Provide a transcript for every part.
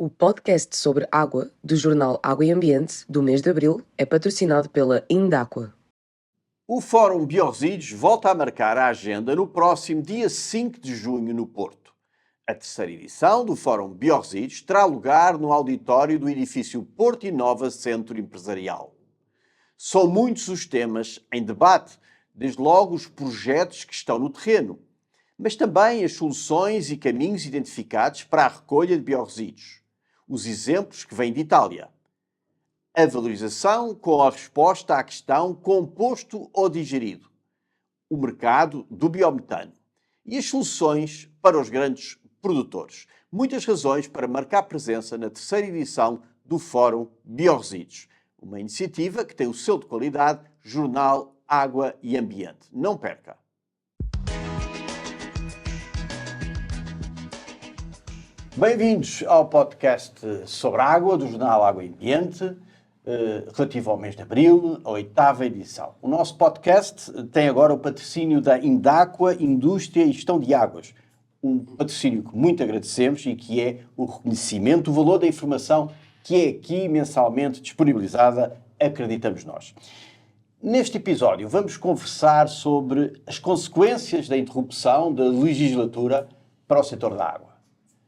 O podcast sobre água do jornal Água e Ambiente do mês de abril é patrocinado pela Indáqua. O Fórum Biorresíduos volta a marcar a agenda no próximo dia 5 de junho no Porto. A terceira edição do Fórum Biorresíduos terá lugar no auditório do edifício Porto Inova Centro Empresarial. São muitos os temas em debate, desde logo os projetos que estão no terreno, mas também as soluções e caminhos identificados para a recolha de biorresíduos. Os exemplos que vêm de Itália. A valorização com a resposta à questão composto ou digerido. O mercado do biometano. E as soluções para os grandes produtores. Muitas razões para marcar presença na terceira edição do Fórum Biorresíduos. Uma iniciativa que tem o selo de qualidade Jornal Água e Ambiente. Não perca! Bem-vindos ao podcast sobre água do Jornal Água e Ambiente, relativo ao mês de abril, a 8ª edição. O nosso podcast tem agora o patrocínio da Indáqua, Indústria e Gestão de Águas, um patrocínio que muito agradecemos e que é o reconhecimento do valor da informação que é aqui mensalmente disponibilizada, acreditamos nós. Neste episódio vamos conversar sobre as consequências da interrupção da legislatura para o setor da água.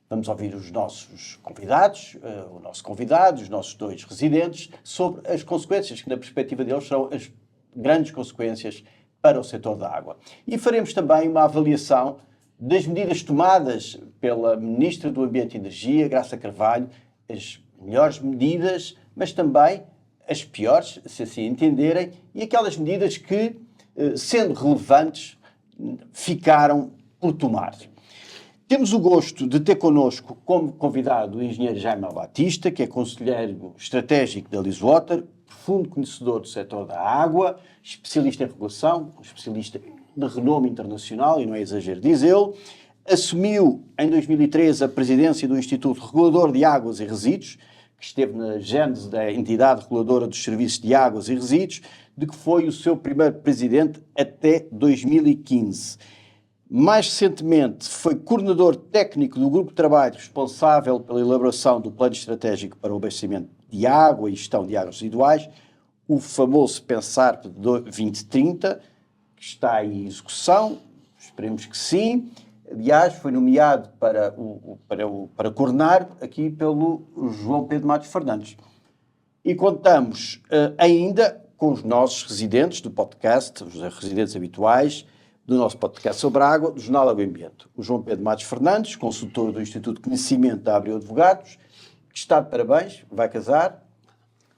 Vamos ouvir os nossos convidados, o nosso convidado, os nossos dois residentes, sobre as consequências, que na perspectiva deles são as grandes consequências para o setor da água. E faremos também uma avaliação das medidas tomadas pela Ministra do Ambiente e Energia, Graça Carvalho, as melhores medidas, mas também as piores, se assim entenderem, e aquelas medidas que, sendo relevantes, ficaram por tomar. Temos o gosto de ter connosco como convidado o engenheiro Jaime Batista, que é conselheiro estratégico da Liswater, profundo conhecedor do setor da água, especialista em regulação, especialista de renome internacional, e não é exagero dizê-lo. Assumiu em 2013 a presidência do Instituto Regulador de Águas e Resíduos, que esteve na gênese da entidade reguladora dos serviços de águas e resíduos, de que foi o seu primeiro presidente até 2015. Mais recentemente, foi coordenador técnico do grupo de trabalho responsável pela elaboração do Plano Estratégico para o Abastecimento de Água e Gestão de Águas Residuais, o famoso PENSARP 2030, que está em execução, esperemos que sim. Aliás, foi nomeado para coordenar aqui pelo João Pedro Matos Fernandes. E contamos ainda com os nossos residentes do podcast, os residentes habituais, do nosso podcast sobre água, do Jornal Água e Ambiente. O João Pedro Matos Fernandes, consultor do Instituto de Conhecimento da Abreu Advogados, que está de parabéns, vai casar,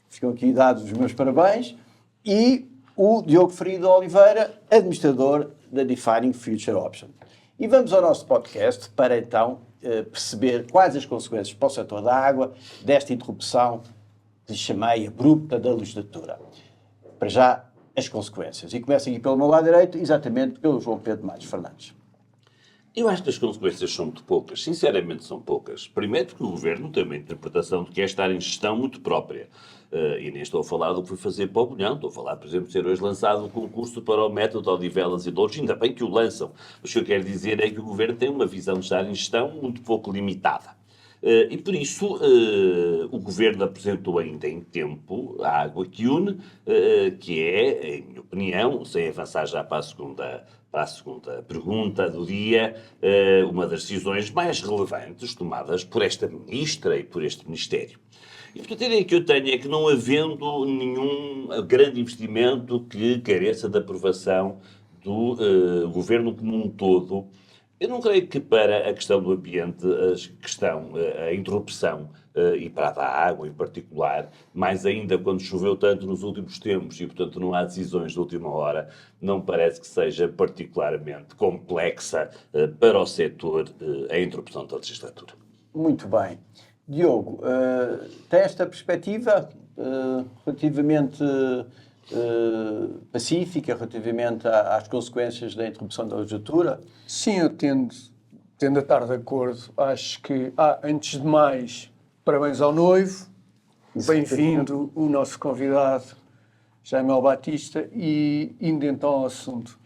ficam aqui dados os meus parabéns, e o Diogo Ferido Oliveira, administrador da Defining Future Option. E vamos ao nosso podcast para então perceber quais as consequências para o setor da água desta interrupção que chamei abrupta da legislatura. Para já, as consequências. E começo aqui pelo meu lado direito, exatamente pelo João Pedro Matos Fernandes. Eu acho que as consequências são muito poucas. Sinceramente, são poucas. Primeiro porque o Governo tem uma interpretação de que é estar em gestão muito própria. E nem estou a falar do que foi fazer para o Bolhão. Estou a falar, por exemplo, de ser hoje lançado um concurso para o método de Odivelas e Louros. Ainda bem que o lançam. Mas o que eu quero dizer é que o Governo tem uma visão de estar em gestão muito pouco limitada. E por isso o Governo apresentou ainda em tempo a Água que Une, que é, em minha opinião, sem avançar já para a segunda pergunta do dia, uma das decisões mais relevantes tomadas por esta Ministra e por este Ministério. E portanto a ideia que eu tenho é que não havendo nenhum grande investimento que careça de aprovação do Governo como um todo, eu não creio que para a questão do ambiente, a interrupção e para a da água em particular, mais ainda quando choveu tanto nos últimos tempos e, portanto, não há decisões de última hora, não parece que seja particularmente complexa para o setor a interrupção da legislatura. Muito bem. Diogo, tem esta perspectiva relativamente pacífica, relativamente às consequências da interrupção da legislatura? Sim, eu tendo a estar de acordo. Acho que, antes de mais, parabéns ao noivo, bem-vindo o nosso convidado, Jaime Batista, e indo então ao assunto.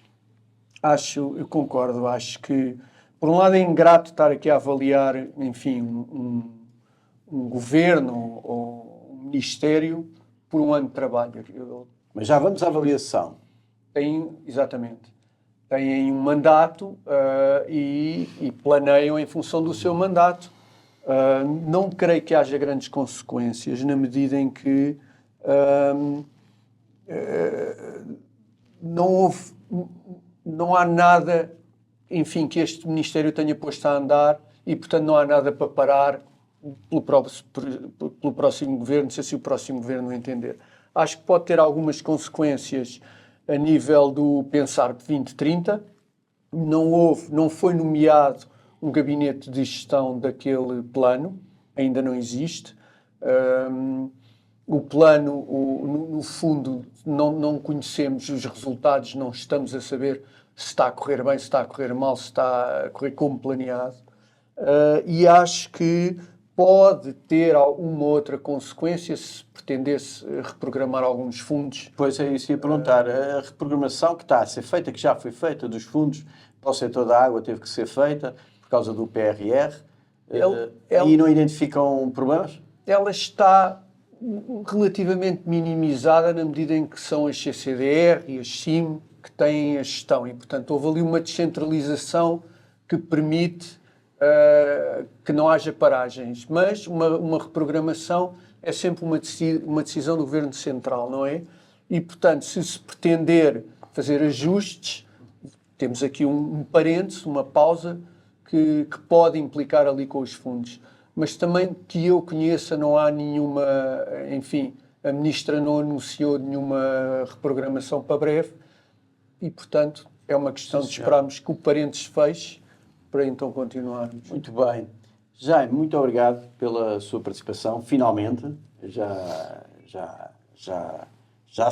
Eu concordo, acho que, por um lado é ingrato estar aqui a avaliar, enfim, um governo ou um ministério por um ano de trabalho. Mas já vamos à avaliação. Exatamente. Têm um mandato e planeiam em função do seu mandato. Não creio que haja grandes consequências na medida em que não há nada, enfim, que este Ministério tenha posto a andar e, portanto, não há nada para parar pelo próximo governo, se assim o próximo governo entender. Acho que pode ter algumas consequências a nível do pensar de 2030. Não foi nomeado um gabinete de gestão daquele plano, ainda não existe. O plano, no fundo, não conhecemos os resultados, não estamos a saber se está a correr bem, se está a correr mal, se está a correr como planeado. E acho que pode ter alguma outra consequência se pretendesse reprogramar alguns fundos. Pois é, isso ia perguntar. A reprogramação que está a ser feita, que já foi feita, dos fundos para o setor da água, teve que ser feita por causa do PRR. E não identificam problemas? Ela está relativamente minimizada na medida em que são as CCDR e as CIM que têm a gestão. E, portanto, houve ali uma descentralização que permite que não haja paragens, mas uma reprogramação é sempre uma decisão do Governo Central, não é? E, portanto, se pretender fazer ajustes, temos aqui um parênteses, uma pausa, que pode implicar ali com os fundos. Mas também que eu conheça, não há nenhuma, enfim, a Ministra não anunciou nenhuma reprogramação para breve e, portanto, é uma questão de esperarmos que o parênteses feche para então continuarmos. Muito bem. Jaime, muito obrigado pela sua participação. Finalmente, já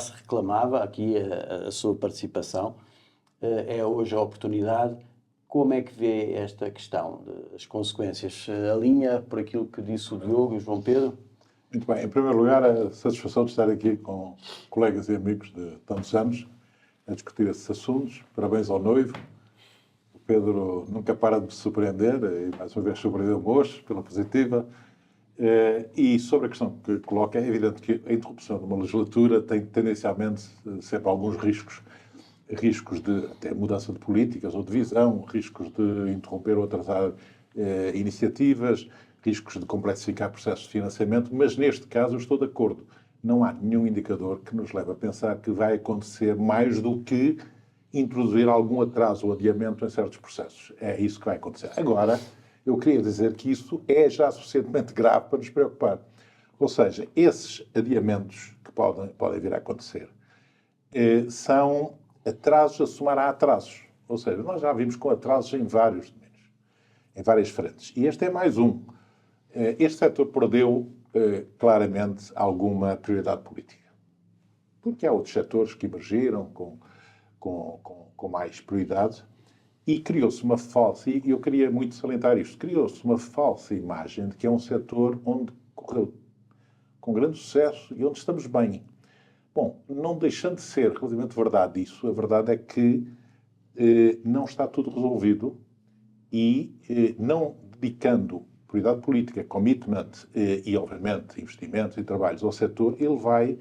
se reclamava aqui a sua participação. É hoje a oportunidade. Como é que vê esta questão das consequências? Alinha por aquilo que disse o Diogo e o João Pedro? Muito bem. Em primeiro lugar, a satisfação de estar aqui com colegas e amigos de tantos anos a discutir esses assuntos. Parabéns ao noivo. Pedro nunca para de me surpreender, e mais uma vez surpreendeu-me hoje, pela positiva. E sobre a questão que coloca, é evidente que a interrupção de uma legislatura tem tendencialmente sempre alguns riscos de até mudança de políticas ou de visão, riscos de interromper ou atrasar iniciativas, riscos de complexificar processos de financiamento, mas neste caso eu estou de acordo. Não há nenhum indicador que nos leve a pensar que vai acontecer mais do que introduzir algum atraso ou adiamento em certos processos. É isso que vai acontecer. Agora, eu queria dizer que isso é já suficientemente grave para nos preocupar. Ou seja, esses adiamentos que podem vir a acontecer são atrasos a somar a atrasos. Ou seja, nós já vimos com atrasos em vários domínios, em várias frentes. E este é mais um. Este setor perdeu claramente alguma prioridade política. Porque há outros setores que emergiram com mais prioridade e criou-se uma falsa, e eu queria muito salientar isto, criou-se uma falsa imagem de que é um setor onde correu com grande sucesso e onde estamos bem. Bom, não deixando de ser relativamente verdade isso, a verdade é que não está tudo resolvido e não dedicando prioridade política, commitment e, obviamente, investimentos e trabalhos ao setor, ele vai,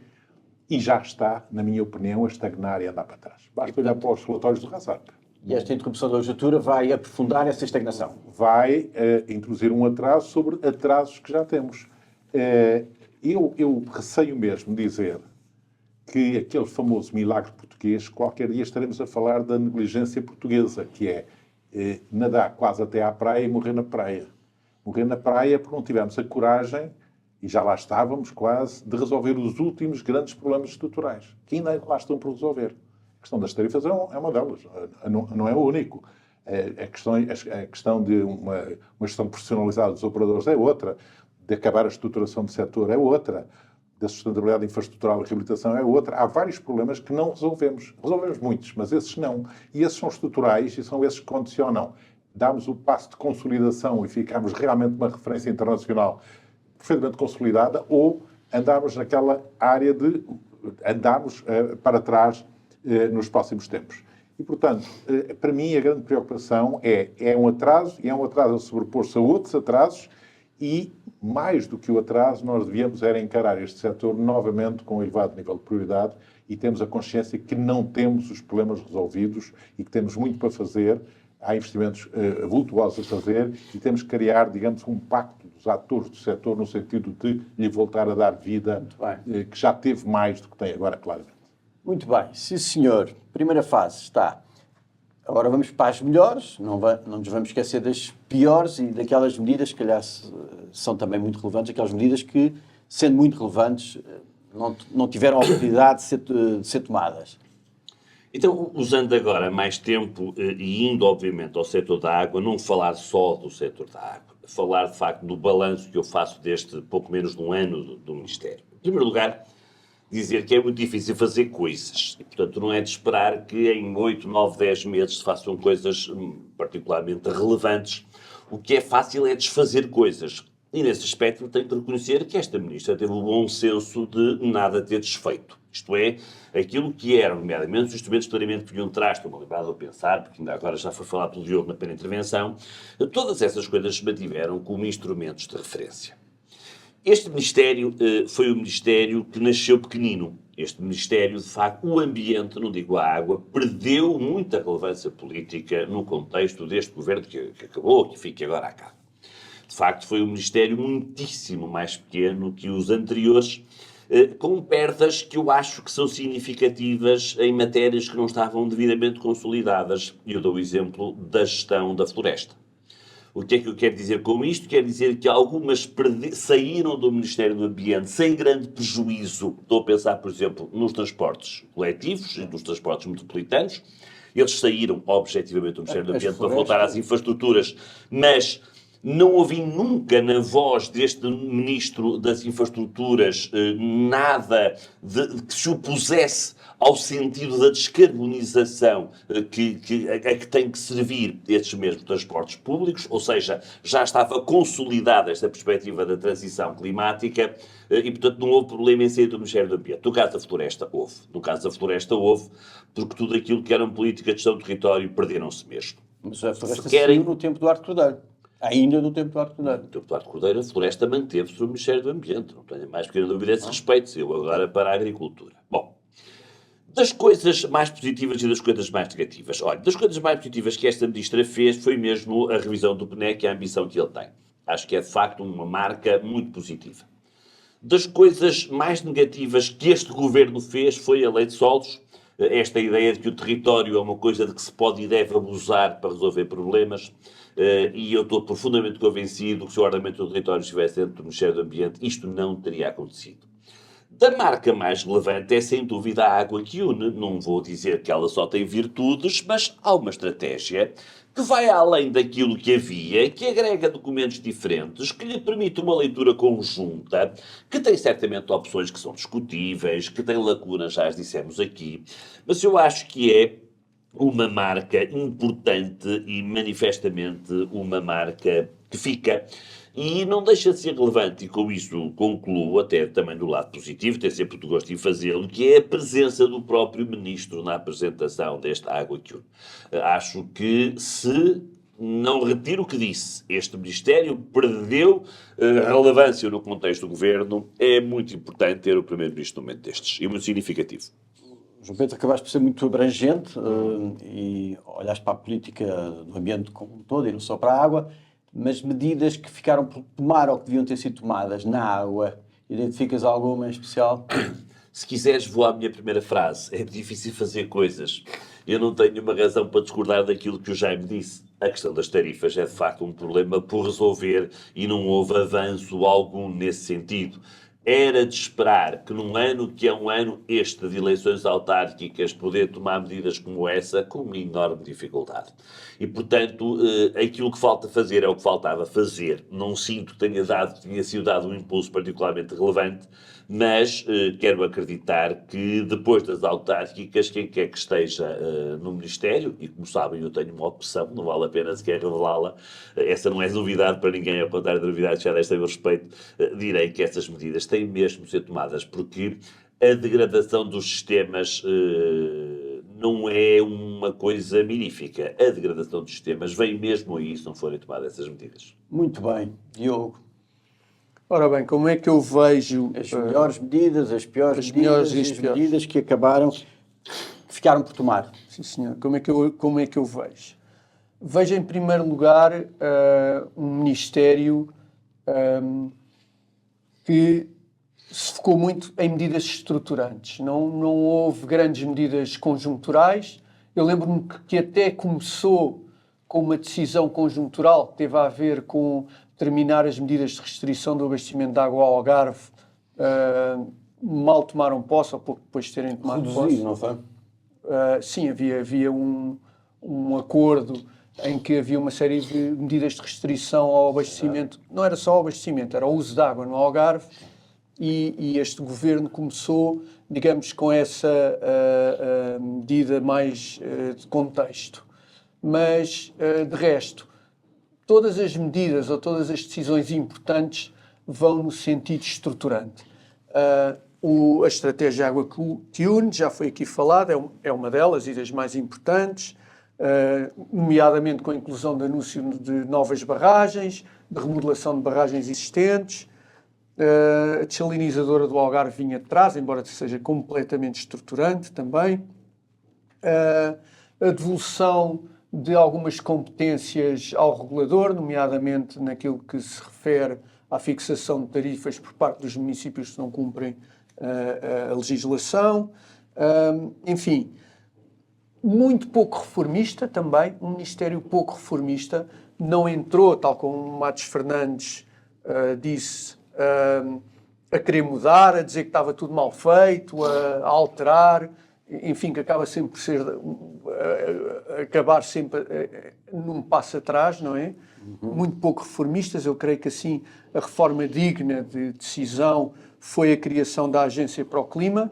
e já está, na minha opinião, a estagnar e andar para trás. Basta olhar para os relatórios do Hazard. E esta interrupção da legislatura vai aprofundar essa estagnação? Vai introduzir um atraso sobre atrasos que já temos. Eu receio mesmo dizer que aquele famoso milagre português, qualquer dia estaremos a falar da negligência portuguesa, que é nadar quase até à praia e morrer na praia. Morrer na praia porque não tivemos a coragem, e já lá estávamos quase, de resolver os últimos grandes problemas estruturais, que ainda lá estão por resolver. A questão das tarifas é uma delas, não é o único. A questão de uma gestão profissionalizada dos operadores é outra, de acabar a estruturação do setor é outra, da sustentabilidade infraestrutural e reabilitação é outra. Há vários problemas que não resolvemos. Resolvemos muitos, mas esses não. E esses são estruturais e são esses que condicionam. Damos o passo de consolidação e ficamos realmente uma referência internacional perfeitamente consolidada, ou andarmos naquela área de andarmos para trás nos próximos tempos. E, portanto, para mim a grande preocupação é um atraso, e é um atraso a sobrepor-se a outros atrasos, e mais do que o atraso, nós devíamos era encarar este setor novamente com um elevado nível de prioridade e temos a consciência que não temos os problemas resolvidos e que temos muito para fazer. Há investimentos vultuosos a fazer e temos que criar, digamos, um pacto dos atores do setor no sentido de lhe voltar a dar vida, que já teve mais do que tem agora, claramente. Muito bem, sim senhor. Primeira fase está. Agora vamos para as melhores, não nos vamos esquecer das piores e daquelas medidas que, calhar, são também muito relevantes, aquelas medidas que, sendo muito relevantes, não tiveram a oportunidade de ser tomadas. Então, usando agora mais tempo e indo, obviamente, ao setor da água, não falar só do setor da água, falar, de facto, do balanço que eu faço deste pouco menos de um ano do Ministério. Em primeiro lugar, dizer que é muito difícil fazer coisas. E, portanto, não é de esperar que em 8, 9, 10 meses se façam coisas particularmente relevantes. O que é fácil é desfazer coisas. E, nesse aspecto, tenho de reconhecer que esta Ministra teve o bom senso de nada ter desfeito. Isto é, aquilo que eram, nomeadamente, os instrumentos de planeamento que vinham atrás, estou-me a lembrar de eu pensar, porque ainda agora já foi falado pelo Diogo na primeira intervenção, todas essas coisas se mantiveram como instrumentos de referência. Este Ministério foi um Ministério que nasceu pequenino. Este Ministério, de facto, o ambiente, não digo a água, perdeu muita relevância política no contexto deste governo que acabou, que fica agora a cabo. De facto, foi um Ministério muitíssimo mais pequeno que os anteriores, com perdas que eu acho que são significativas em matérias que não estavam devidamente consolidadas. Eu dou o exemplo da gestão da floresta. O que é que eu quero dizer com isto? Quero dizer que algumas saíram do Ministério do Ambiente sem grande prejuízo. Estou a pensar, por exemplo, nos transportes coletivos e nos transportes metropolitanos. Eles saíram, objetivamente, do Ministério do Ambiente para voltar às infraestruturas, mas não ouvi nunca na voz deste Ministro das Infraestruturas nada que se opusesse ao sentido da descarbonização a que tem que servir estes mesmos transportes públicos, ou seja, já estava consolidada esta perspectiva da transição climática e, portanto, não houve problema em sair do Ministério do Ambiente. No caso da floresta, houve. No caso da floresta, houve, porque tudo aquilo que era uma política de gestão do território perderam-se mesmo. Mas a floresta saiu no tempo do Arco Cordeiro. Ainda no tempo do Arco Cordeiro. No tempo do Arco Cordeiro, a floresta manteve-se no Ministério do Ambiente. Não tenho mais pequena dúvida a esse respeito. Saiu agora para a agricultura. Bom, das coisas mais positivas e das coisas mais negativas. Olha, das coisas mais positivas que esta Ministra fez foi mesmo a revisão do PNEC e a ambição que ele tem. Acho que é, de facto, uma marca muito positiva. Das coisas mais negativas que este Governo fez foi a Lei de Solos. Esta ideia de que o território é uma coisa de que se pode e deve abusar para resolver problemas. E eu estou profundamente convencido que se o ordenamento do território estivesse dentro do Ministério do Ambiente, isto não teria acontecido. Da marca mais relevante é, sem dúvida, a água que une. Não vou dizer que ela só tem virtudes, mas há uma estratégia que vai além daquilo que havia, que agrega documentos diferentes, que lhe permite uma leitura conjunta, que tem certamente opções que são discutíveis, que tem lacunas, já as dissemos aqui, mas eu acho que é uma marca importante e manifestamente uma marca que fica. E não deixa de ser relevante, e com isso concluo, até também do lado positivo, tenho sempre o gosto em fazê-lo, que é a presença do próprio Ministro na apresentação desta Água que Une. Acho que se não retiro o que disse, este Ministério perdeu relevância no contexto do Governo, é muito importante ter o Primeiro-Ministro num momento destes, e muito significativo. João Pedro, acabaste por ser muito abrangente e olhaste para a política do ambiente como um todo e não só para a água, mas medidas que ficaram por tomar ou que deviam ter sido tomadas na água, identificas alguma em especial? Se quiseres, vou à minha primeira frase. É difícil fazer coisas. Eu não tenho uma razão para discordar daquilo que o Jaime disse. A questão das tarifas é, de facto, um problema por resolver e não houve avanço algum nesse sentido. Era de esperar que num ano que é um ano este de eleições autárquicas poder tomar medidas como essa com uma enorme dificuldade. E, portanto, aquilo que falta fazer é o que faltava fazer. Não sinto que tenha sido dado um impulso particularmente relevante, mas quero acreditar que depois das autárquicas, quem quer que esteja no Ministério, e como sabem eu tenho uma opção, não vale a pena sequer revelá-la, essa não é novidade para ninguém, ao contrário da novidade que já desta a meu respeito, direi que essas medidas têm mesmo de ser tomadas, porque a degradação dos sistemas não é uma coisa mirífica. A degradação dos sistemas vem mesmo aí se não forem tomadas essas medidas. Muito bem. Diogo? Ora bem, como é que eu vejo As melhores medidas, as piores as medidas melhores e e as as piores. medidas que ficaram por tomar. Sim, senhor. Como é que eu vejo? Vejo, em primeiro lugar, um Ministério que se focou muito em medidas estruturantes. Não houve grandes medidas conjunturais. Eu lembro-me que até começou com uma decisão conjuntural que teve a ver com terminar as medidas de restrição do abastecimento de água ao Algarve. Mal tomaram posse, ou pouco depois de terem tomado posse. Reduzido, não foi? Sim, havia um acordo em que havia uma série de medidas de restrição ao abastecimento. Não era só ao abastecimento, era o uso de água no Algarve. E este governo começou, digamos, com essa medida mais de contexto. Mas, de resto, todas as medidas ou todas as decisões importantes vão no sentido estruturante. A estratégia Água que Une, já foi aqui falada, é uma delas e das mais importantes, nomeadamente com a inclusão de anúncio de novas barragens, de remodelação de barragens existentes. A desalinizadora do Algarve vinha de trás, embora seja completamente estruturante também. A devolução de algumas competências ao regulador, nomeadamente naquilo que se refere à fixação de tarifas por parte dos municípios que não cumprem a legislação. Enfim, muito pouco reformista também, um Ministério pouco reformista, não entrou, tal como Matos Fernandes disse, a querer mudar, a dizer que estava tudo mal feito, a alterar, enfim, que acaba sempre por ser, acabar sempre num passo atrás, não é? Muito pouco reformistas. Eu creio que assim a reforma digna de decisão foi a criação da Agência para o Clima,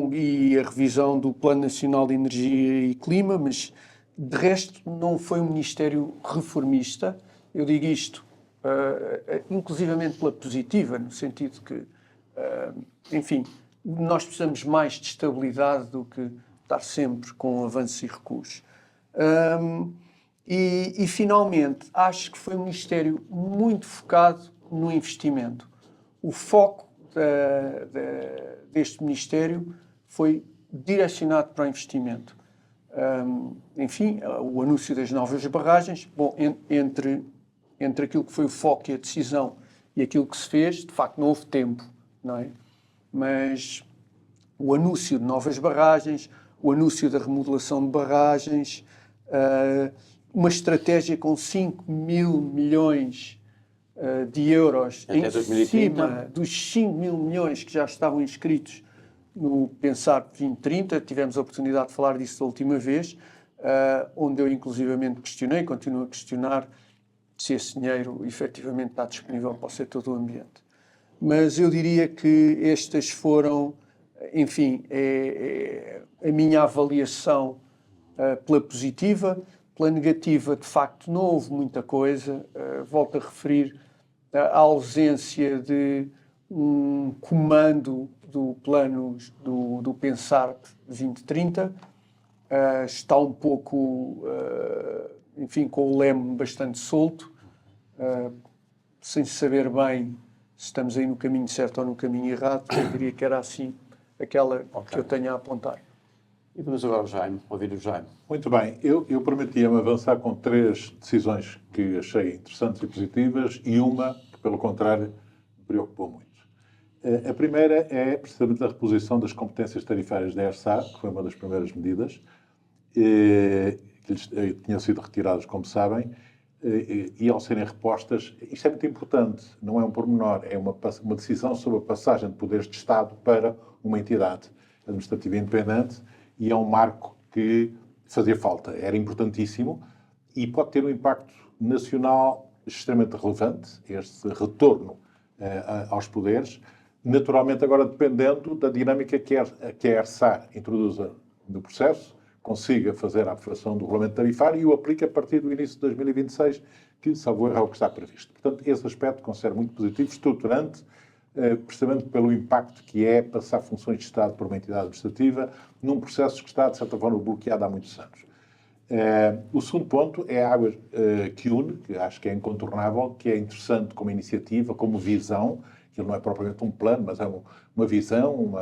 e a revisão do Plano Nacional de Energia e Clima, mas de resto não foi um ministério reformista. Eu digo isto inclusivamente pela positiva, no sentido que, enfim, nós precisamos mais de estabilidade do que estar sempre com avanços e recuos. E finalmente, acho que foi um ministério muito focado no investimento. O foco deste ministério foi direcionado para o investimento. Enfim, o anúncio das novas barragens, bom, entre aquilo que foi o foco e a decisão e aquilo que se fez, de facto não houve tempo, não é? Mas o anúncio de novas barragens, o anúncio da remodelação de barragens, uma estratégia com 5 mil milhões de euros até em 2030. cima dos 5 mil milhões que já estavam inscritos no Pensar 2030. Tivemos a oportunidade de falar disso da última vez, onde eu inclusivamente questionei, continuo a questionar se esse dinheiro efetivamente está disponível para o setor do ambiente. Mas eu diria que estas foram, enfim, a minha avaliação pela positiva. Pela negativa, de facto, não houve muita coisa. Volto a referir a ausência de um comando do plano do Pensar 2030. Está um pouco, enfim, com o leme bastante solto, sem saber bem se estamos aí no caminho certo ou no caminho errado. Eu diria que era assim aquela que eu tenho a apontar. E vamos agora ao Jaime, ouvir o Jaime. Muito bem, eu prometia-me avançar com 3 decisões que achei interessantes e positivas e uma que, pelo contrário, me preocupou muito. A primeira é precisamente a reposição das competências tarifárias da ERSA, que foi uma das primeiras medidas, que tinham sido retiradas, como sabem, e ao serem repostas, isto é muito importante, não é um pormenor, é uma decisão sobre a passagem de poderes de Estado para uma entidade administrativa independente, e é um marco que fazia falta, era importantíssimo e pode ter um impacto nacional extremamente relevante, este retorno aos poderes, naturalmente agora dependendo da dinâmica que a ERSA introduza no processo, consiga fazer a aprovação do regulamento tarifário e o aplique a partir do início de 2026, que, salvo erro, é o que está previsto. Portanto, esse aspecto considero muito positivo, estruturante, precisamente pelo impacto que é passar funções de Estado por uma entidade administrativa num processo que está, de certa forma, bloqueado há muitos anos. O segundo ponto é a água que une, que acho que é incontornável, que é interessante como iniciativa, como visão, que não é propriamente um plano, mas é uma visão,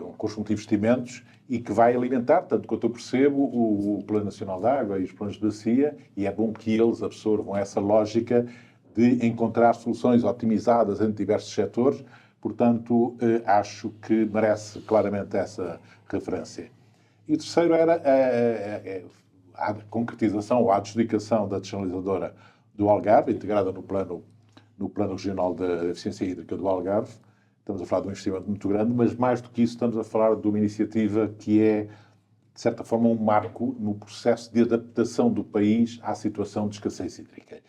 um conjunto de investimentos e que vai alimentar, tanto quanto eu percebo, o Plano Nacional de Água e os planos de bacia, e é bom que eles absorvam essa lógica de encontrar soluções otimizadas entre diversos setores. Portanto, acho que merece claramente essa referência. E o terceiro era a concretização ou a adjudicação da dessalinizadora do Algarve, integrada no plano regional da eficiência hídrica do Algarve. Estamos a falar de um investimento muito grande, mas mais do que isso estamos a falar de uma iniciativa que é, de certa forma, um marco no processo de adaptação do país à situação de escassez hídrica.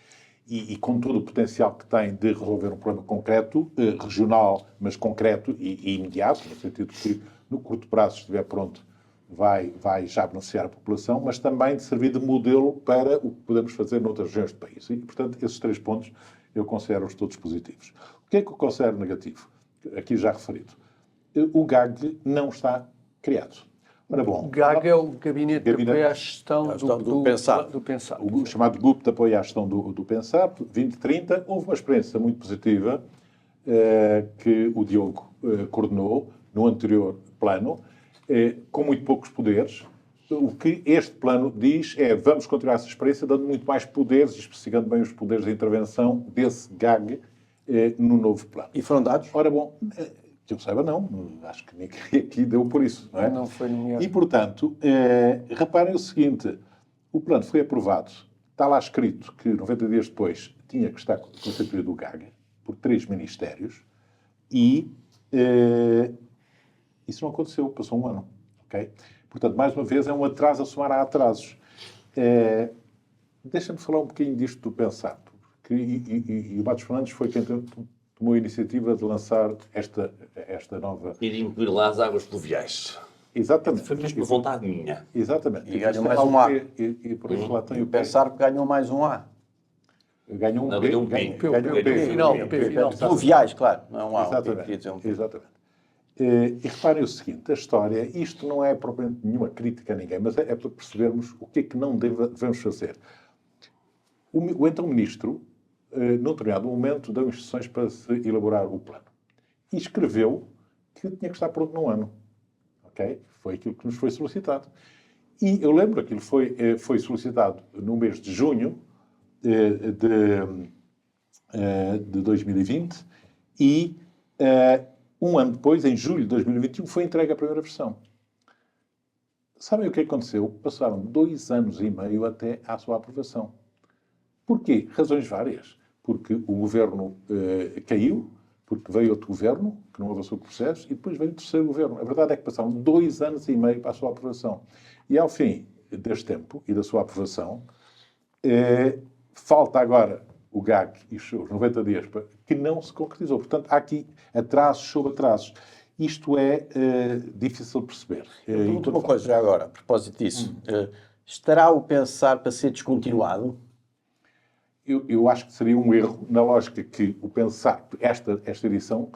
E com todo o potencial que tem de resolver um problema concreto, regional, mas concreto e imediato, no sentido que, no curto prazo, se estiver pronto, vai já beneficiar a população, mas também de servir de modelo para o que podemos fazer noutras regiões do país. E, portanto, esses 3 pontos eu considero-os todos positivos. O que é que eu considero negativo? Aqui já referido. O GAG não está criado. Ora bom, O GAG é o Gabinete de Apoio à Gestão do Pensar. do Pensar. o chamado Grupo de Apoio à Gestão do Pensar, 2030, houve uma experiência muito positiva que o Diogo coordenou no anterior plano, com muito poucos poderes. O que este plano diz é vamos continuar essa experiência dando muito mais poderes e especificando bem os poderes de intervenção desse GAG no novo plano. E foram dados? Ora bom, que eu saiba não, acho que ninguém aqui deu por isso, não é? Não foi nomeado. E, portanto, reparem o seguinte, o plano foi aprovado, está lá escrito que 90 dias depois tinha que estar constituído o GAG por 3 ministérios e isso não aconteceu, passou um ano, ok? Portanto, mais uma vez, é um atraso a somar a atrasos. Deixa-me falar um bocadinho disto do Pensar, e o Matos Fernandes foi quem tomou a iniciativa de lançar esta nova... E de incluir lá as águas pluviais. Exatamente. Foi mesmo por vontade minha. Exatamente. E ganham mais um A. E por isso lá tem o Pensar que ganham mais um A. Ganhou um Não, P. ganhou um P. Ganhou um P. Final, P final. Pluviais, claro. Não é um A. Exatamente. Queria dizer um P. Exatamente. E reparem o seguinte, a história, isto não é propriamente nenhuma crítica a ninguém, mas é para percebermos o que é que não devemos fazer. O então ministro, num determinado momento, deu instruções para se elaborar o plano. E escreveu que tinha que estar pronto num ano. Okay? Foi aquilo que nos foi solicitado. E eu lembro que aquilo foi solicitado no mês de junho de 2020 e um ano depois, em julho de 2021, foi entregue a primeira versão. Sabem o que aconteceu? Passaram 2 anos e meio até à sua aprovação. Porquê? Razões várias. Porque o governo caiu, porque veio outro governo, que não avançou o processo, e depois veio o terceiro governo. A verdade é que passaram 2 anos e meio para a sua aprovação. E ao fim deste tempo e da sua aprovação, falta agora o GAG e os seus 90 dias que não se concretizou. Portanto, há aqui atrasos sobre atrasos. Isto é difícil de perceber. Pergunto uma coisa já agora, a propósito disso. Estará o Pensar para ser descontinuado? Eu acho que seria um erro na lógica que o Pensar, esta edição,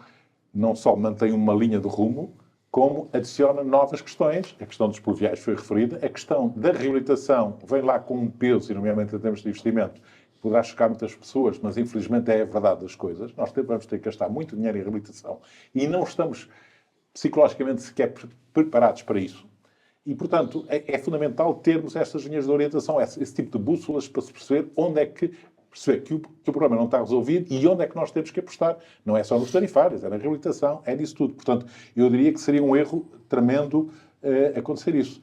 não só mantém uma linha de rumo, como adiciona novas questões. A questão dos pluviais foi referida. A questão da reabilitação vem lá com um peso, e nomeadamente em termos de investimento, poderá chocar muitas pessoas, mas infelizmente é a verdade das coisas. Nós vamos ter que gastar muito dinheiro em reabilitação e não estamos psicologicamente sequer preparados para isso. E, portanto, é fundamental termos estas linhas de orientação, esse tipo de bússolas para se perceber onde é que que o problema não está resolvido e onde é que nós temos que apostar. Não é só nos tarifários, é na reabilitação, é disso tudo. Portanto, eu diria que seria um erro tremendo acontecer isso.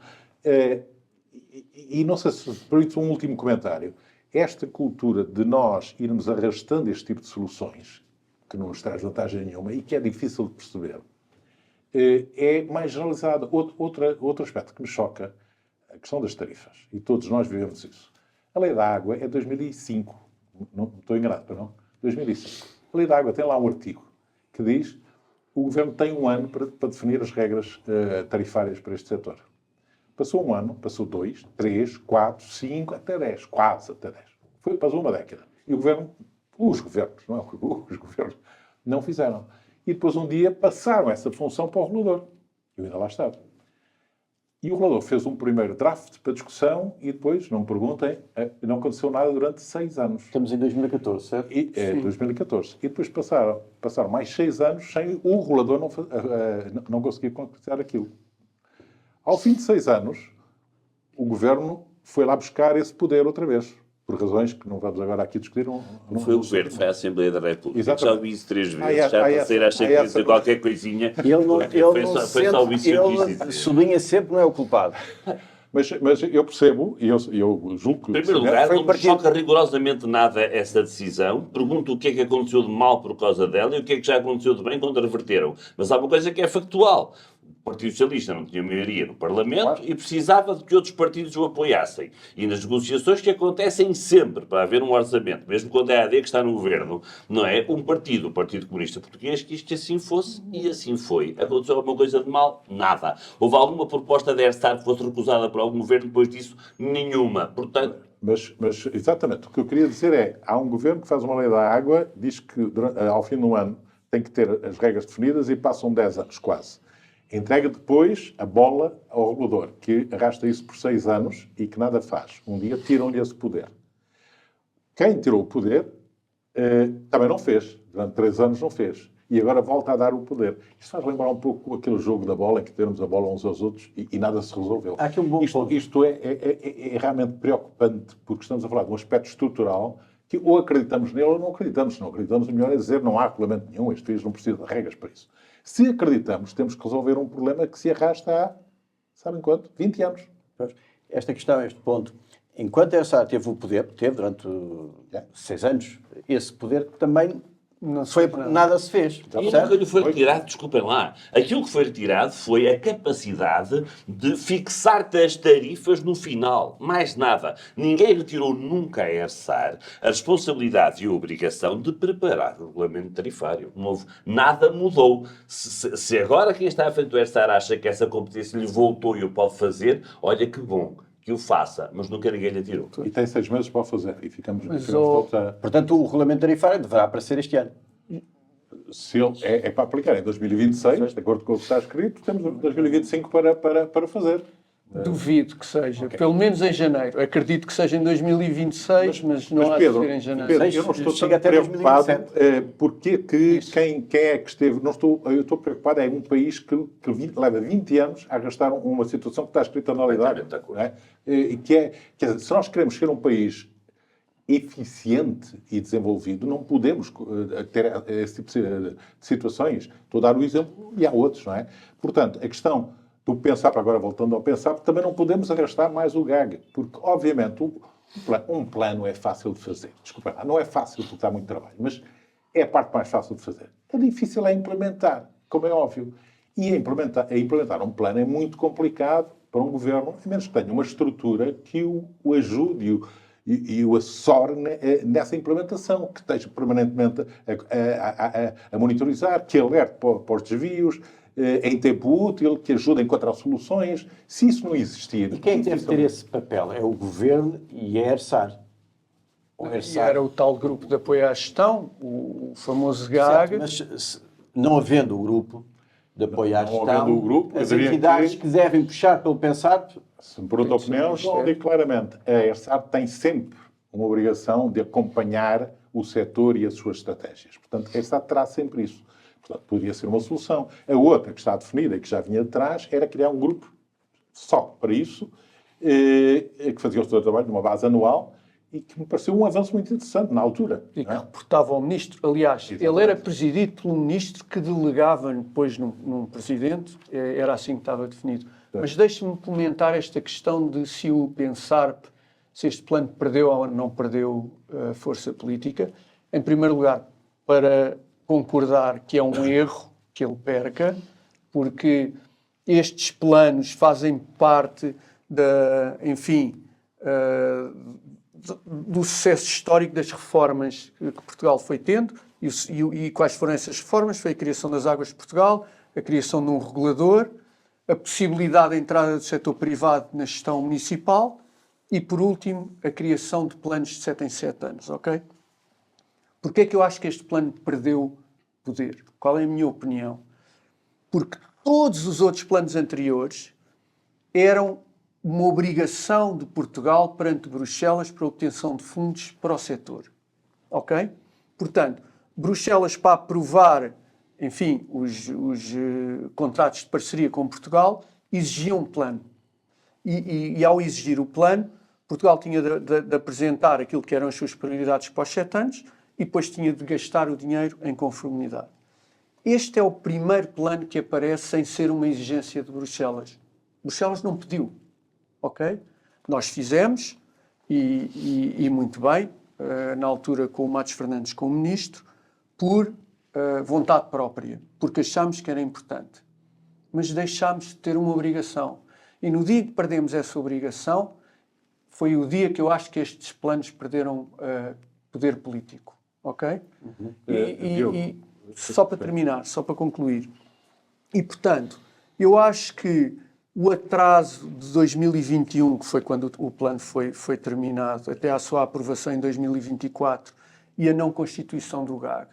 E não sei se permite um último comentário. Esta cultura de nós irmos arrastando este tipo de soluções, que não nos traz vantagem nenhuma e que é difícil de perceber, é mais generalizada. Outro aspecto que me choca, a questão das tarifas. E todos nós vivemos isso. A Lei da Água é de 2005. Não estou enganado, para não? 2005. A Lei da Água tem lá um artigo que diz que o Governo tem um ano para definir as regras tarifárias para este setor. Passou um ano, passou 2, 3, 4, 5, até 10. Quase até 10. Passou uma década. E os governos não fizeram. E depois um dia passaram essa função para o regulador. Eu ainda lá estava. E o relator fez um primeiro draft para discussão e depois, não me perguntem, não aconteceu nada durante 6 anos. Estamos em 2014, certo? 2014. E depois passaram mais 6 anos sem o regulador não conseguir concretizar aquilo. Ao fim de 6 anos, o governo foi lá buscar esse poder outra vez. Por razões que não vamos agora aqui discutir. Não foi o governo, foi a Assembleia da República. Exatamente. Já ouvi isso 3 vezes. Já a terceira achei que ia dizer qualquer coisinha. Foi só o isso que eu quis dizer. Sublinha sempre, não é o culpado. Mas eu percebo, e eu julgo que... Em primeiro lugar, não me choca rigorosamente nada essa decisão. Pergunto o que é que aconteceu de mal por causa dela e o que é que já aconteceu de bem quando a reverteram. Mas há uma coisa que é factual. O Partido Socialista não tinha maioria no Parlamento e precisava de que outros partidos o apoiassem. E nas negociações que acontecem sempre para haver um orçamento, mesmo quando é a AD que está no governo, não é? Um partido, o Partido Comunista Português, quis que assim fosse e assim foi. Aconteceu alguma coisa de mal? Nada. Houve alguma proposta da ERSAR que fosse recusada por algum governo depois disso? Nenhuma. Portanto... Mas, exatamente, o que eu queria dizer é, há um governo que faz uma lei da água, diz que ao fim do ano tem que ter as regras definidas e passam 10 anos quase. Entrega depois a bola ao regulador, que arrasta isso por 6 anos e que nada faz. Um dia tiram-lhe esse poder. Quem tirou o poder também não fez. Durante 3 anos não fez. E agora volta a dar o poder. Isto faz lembrar um pouco aquele jogo da bola, em que temos a bola uns aos outros e nada se resolveu. Há aqui um bom ponto. Isto é realmente preocupante, porque estamos a falar de um aspecto estrutural que ou acreditamos nele ou não acreditamos. Se não acreditamos, o melhor é dizer não há regulamento nenhum, este país não precisa de regras para isso. Se acreditamos, temos que resolver um problema que se arrasta há, sabem quanto? 20 anos. Esta questão, este ponto, enquanto essa teve o poder, teve durante 6 anos, esse poder também Não foi, sei nada se fez. E o que lhe foi retirado, desculpem lá, aquilo que foi retirado foi a capacidade de fixar as tarifas no final. Mais nada. Ninguém retirou nunca a ERSAR a responsabilidade e a obrigação de preparar o regulamento tarifário. Não houve, nada mudou. Se agora quem está à frente do ERSAR acha que essa competência lhe voltou e o pode fazer, olha que bom que o faça, mas nunca ninguém lhe tirou. E tem 6 meses para o fazer. E ficamos todos a... Portanto, o regulamento tarifário deverá aparecer este ano. Se ele é para aplicar em 2026, de acordo com o que está escrito, temos 2025 para fazer. Duvido que seja, pelo menos em janeiro. Acredito que seja em 2026, mas não há de ser em janeiro. Pedro, eu não estou tão preocupado porque quem é que esteve... Eu estou preocupado, é um país que leva 20 anos a arrastar uma situação que está escrita na lei da água. Quer dizer, se nós queremos ser um país eficiente e desenvolvido, não podemos ter esse tipo de situações. Estou a dar o exemplo e há outros, não é? Portanto, a questão do PENSAP, agora voltando ao PENSAP, também não podemos arrastar mais o GAG, porque, obviamente, um plano é fácil de fazer. Desculpa, não é fácil porque dá muito trabalho, mas é a parte mais fácil de fazer. A difícil é implementar, como é óbvio. E implementar um plano é muito complicado para um governo, a menos que tenha uma estrutura que o ajude e o assessore nessa implementação, que esteja permanentemente a monitorizar, que alerte para os desvios, em tempo útil, que ajude a encontrar soluções. Se isso não existir... E quem é que deve ter esse papel? É o Governo e a ERSAR. E era o tal grupo de apoio à gestão, o famoso GAG. Certo, mas não havendo o grupo de apoio à gestão, havendo o grupo, as entidades que devem puxar pelo PENSAP... Se me pergunta a opinião, eu digo claramente. A ERSAR tem sempre uma obrigação de acompanhar o setor e as suas estratégias. Portanto, a ERSAR terá sempre isso. Portanto, poderia ser uma solução. A outra, que está definida e que já vinha de trás, era criar um grupo só para isso, que fazia o seu trabalho numa base anual e que me pareceu um avanço muito interessante na altura. E que reportava ao ministro. Aliás, exatamente. Ele era presidido por um ministro que delegava depois num presidente. Era assim que estava definido. Mas deixe-me comentar esta questão de se o PENSARP, se este plano perdeu ou não perdeu força política. Em primeiro lugar, para concordar que é um erro que ele perca, porque estes planos fazem parte do sucesso histórico das reformas que Portugal foi tendo. E quais foram essas reformas? Foi a criação das Águas de Portugal, a criação de um regulador, a possibilidade de entrada do setor privado na gestão municipal e, por último, a criação de planos de 7 em 7 anos, ok? Porquê é que eu acho que este plano perdeu poder? Qual é a minha opinião? Porque todos os outros planos anteriores eram uma obrigação de Portugal perante Bruxelas para a obtenção de fundos para o setor. Ok? Portanto, Bruxelas, para aprovar, enfim, os contratos de parceria com Portugal, exigia um plano. E ao exigir o plano, Portugal tinha de apresentar aquilo que eram as suas prioridades para os 7 anos e depois tinha de gastar o dinheiro em conformidade. Este é o primeiro plano que aparece sem ser uma exigência de Bruxelas. Bruxelas não pediu, ok? Nós fizemos, e muito bem, na altura com o Matos Fernandes como ministro, por vontade própria, porque achámos que era importante. Mas deixámos de ter uma obrigação. E no dia que perdemos essa obrigação, foi o dia que eu acho que estes planos perderam poder político, ok? E só para terminar, só para concluir. E, portanto, eu acho que o atraso de 2021, que foi quando o plano foi terminado, até à sua aprovação em 2024, e a não constituição do GAG,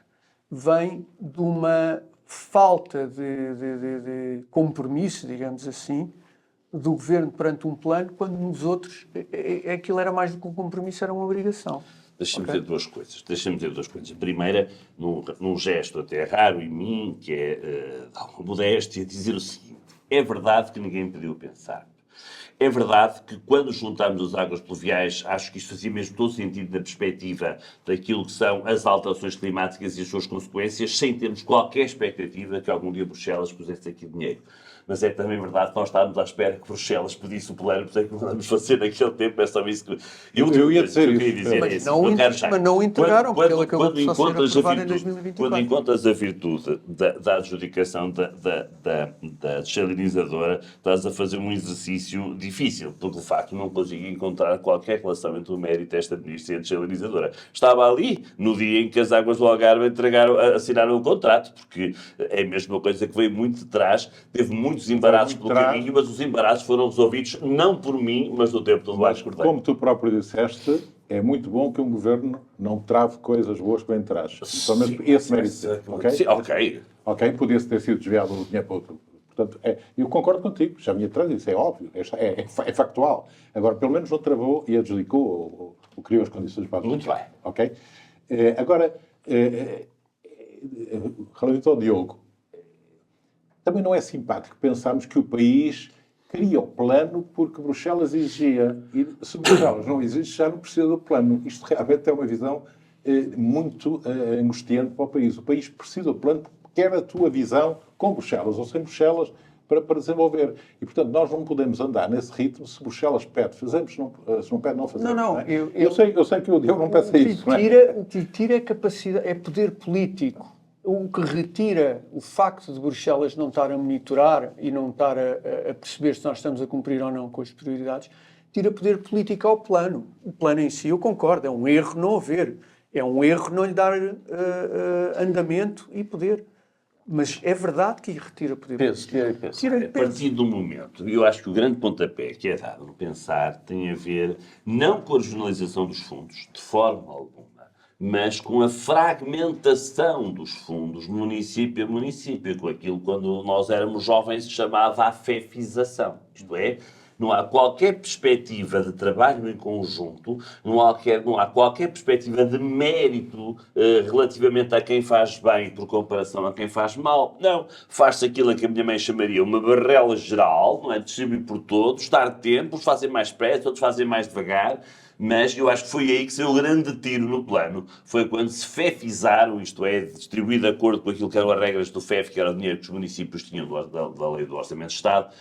vem de uma falta de compromisso, digamos assim, do governo perante um plano, quando nos outros aquilo era mais do que um compromisso, era uma obrigação. Deixa-me dizer duas coisas. A primeira, num gesto até raro em mim, que é dar uma modéstia, dizer o seguinte: é verdade que ninguém pediu pensar. É verdade que quando juntámos as águas pluviais, acho que isto fazia mesmo todo sentido da perspectiva daquilo que são as alterações climáticas e as suas consequências, sem termos qualquer expectativa que algum dia Bruxelas pusesse aqui dinheiro. Mas é também verdade que nós estávamos à espera que Bruxelas pedisse o plano, por isso é que mandamos fazer naquele tempo, é só isso que... Eu ia dizer isso. Mas não entregaram, porque ele acabou de só ser aprovado em 2024. Quando encontras a virtude da adjudicação da desalinizadora, estás a fazer um exercício difícil, porque de facto não consegui encontrar qualquer relação entre o mérito desta ministra e a desalinizadora. Estava ali no dia em que as águas do Algarve assinaram o contrato, porque é a mesma coisa que veio muito de trás, teve muitos embaraços pelo caminho, mas os embaraços foram resolvidos não por mim, mas no tempo do Vasco Cordeiro. Como tu próprio disseste, é muito bom que um governo não trave coisas boas que vem de trás. Somente esse mérito. Ok? Sim, ok. Ok? Podia-se ter sido desviado o dinheiro para outro. Portanto, eu concordo contigo, já vinha atrás disso, é óbvio, é factual. Agora, pelo menos não travou e adjudicou ou criou as condições para adjudicar. Muito bem. Ok? Agora, relativamente ao Diogo, também não é simpático pensarmos que o país cria o plano porque Bruxelas exigia. E se Bruxelas não exige, já não precisa do plano. Isto realmente é uma visão muito angustiante para o país. O país precisa do plano porque quer a tua visão com Bruxelas ou sem Bruxelas para desenvolver. E, portanto, nós não podemos andar nesse ritmo. Se Bruxelas pede, fazemos. Se não pede, não fazemos. Não. Eu sei que o Diogo não peça isso. O que tira é capacidade, é poder político. O que retira o facto de Bruxelas não estar a monitorar e não estar a perceber se nós estamos a cumprir ou não com as prioridades, tira poder político ao plano. O plano em si, eu concordo, é um erro não haver. É um erro não lhe dar andamento e poder. Mas é verdade que retira poder político. A partir do momento, eu acho que o grande pontapé que é dado no pensar tem a ver não com a regionalização dos fundos, de forma alguma, mas com a fragmentação dos fundos município a município, com aquilo quando nós éramos jovens se chamava a fefização. Isto é, não há qualquer perspectiva de trabalho em conjunto, não há qualquer perspectiva de mérito relativamente a quem faz bem por comparação a quem faz mal. Não. Faz-se aquilo que a minha mãe chamaria uma barrela geral, não é? Distribui por todos, dar tempo, uns fazem mais pressa, outros fazem mais devagar. Mas eu acho que foi aí que saiu o grande tiro no plano. Foi quando se fefizaram, isto é, distribuir de acordo com aquilo que eram as regras do FEF, que era o dinheiro que os municípios tinham da lei do Orçamento de Estado.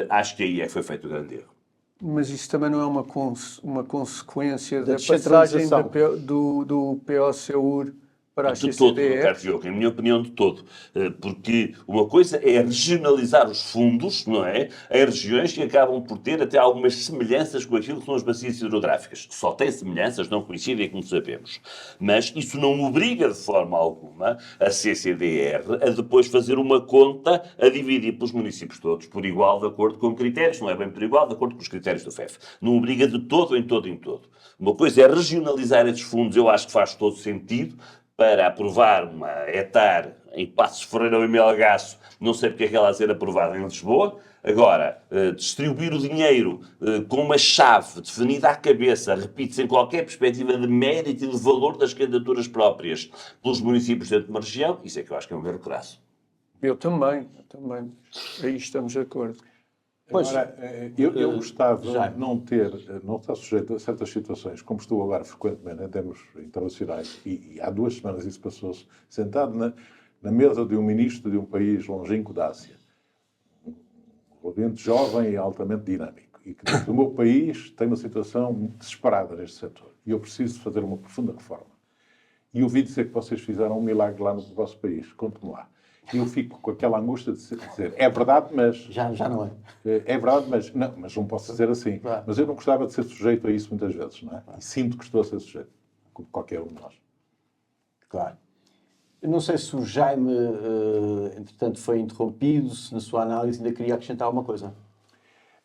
Acho que aí é que foi feito o grande erro. Mas isso também não é uma consequência da passagem do PO-SEUR para a De todo, CCDR? Diogo, em minha opinião, de todo. Porque uma coisa é regionalizar os fundos, não é? Em regiões que acabam por ter até algumas semelhanças com aquilo que são as bacias hidrográficas. Só têm semelhanças, não coincidem, como sabemos. Mas isso não obriga, de forma alguma, a CCDR a depois fazer uma conta a dividir pelos municípios todos, por igual, de acordo com critérios. Não é bem por igual, de acordo com os critérios do FEF. Não obriga de todo, em todo. Uma coisa é regionalizar esses fundos, eu acho que faz todo sentido. para aprovar uma hectare em Passos Ferreira ou em Melgaço, não sei porque é que ela a ser aprovada em Lisboa. Agora, distribuir o dinheiro com uma chave definida à cabeça, repito, sem qualquer perspectiva de mérito e de valor das candidaturas próprias pelos municípios dentro de uma região, isso é que eu acho que é um erro crasso. Eu também. Aí estamos de acordo. Agora, eu gostava de não estar sujeito a certas situações, como estou agora frequentemente em termos internacionais, e há 2 semanas isso passou-se, sentado na mesa de um ministro de um país longínquo da Ásia, relativamente jovem e altamente dinâmico, e que do meu país tem uma situação desesperada neste setor, e eu preciso fazer uma profunda reforma. E ouvi dizer que vocês fizeram um milagre lá no vosso país, conte-me lá. E eu fico com aquela angústia de dizer, é verdade, mas... Já não é. É verdade, mas não posso dizer assim. Claro. Mas eu não gostava de ser sujeito a isso muitas vezes, não é? E sinto que estou a ser sujeito, como qualquer um de nós. Claro. Eu não sei se o Jaime, entretanto, foi interrompido, se na sua análise ainda queria acrescentar alguma coisa.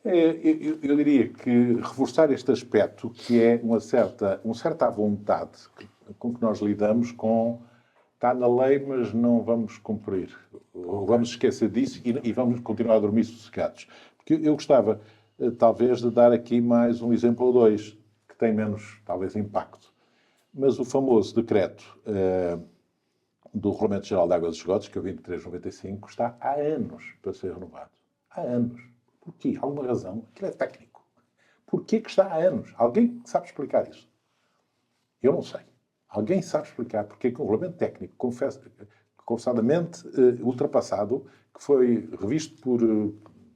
Eu diria que reforçar este aspecto, que é uma certa vontade com que nós lidamos com... Está na lei, mas não vamos cumprir. Ou vamos esquecer disso e vamos continuar a dormir sossegados. Porque eu gostava, talvez, de dar aqui mais um exemplo ou 2, que tem menos, talvez, impacto. Mas o famoso decreto do Regulamento Geral de Águas e Esgotos, que é o 2395, está há anos para ser renovado. Há anos. Porquê? Há alguma razão? Aquilo é técnico. Porquê que está há anos? Alguém sabe explicar isso? Eu não sei. Alguém sabe explicar porque é que o regulamento técnico, confessadamente ultrapassado, que foi revisto por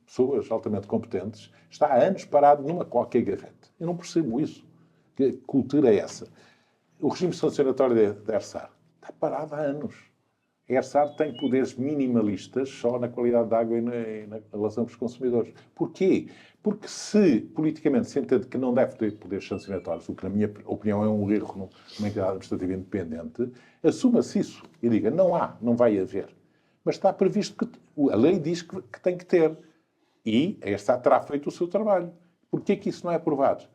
pessoas altamente competentes, está há anos parado numa qualquer gaveta. Eu não percebo isso. Que cultura é essa? O regime sancionatório da ERSAR está parado há anos. A ERSAR tem poderes minimalistas só na qualidade da água e na relação com os consumidores. Porquê? Porque se politicamente se entende que não deve ter poderes sancionatórios, o que na minha opinião é um erro numa entidade administrativa independente, assuma-se isso e diga, não vai haver. Mas está previsto que a lei diz que tem que ter. E a ERSAR terá feito o seu trabalho. Porquê que isso não é aprovado?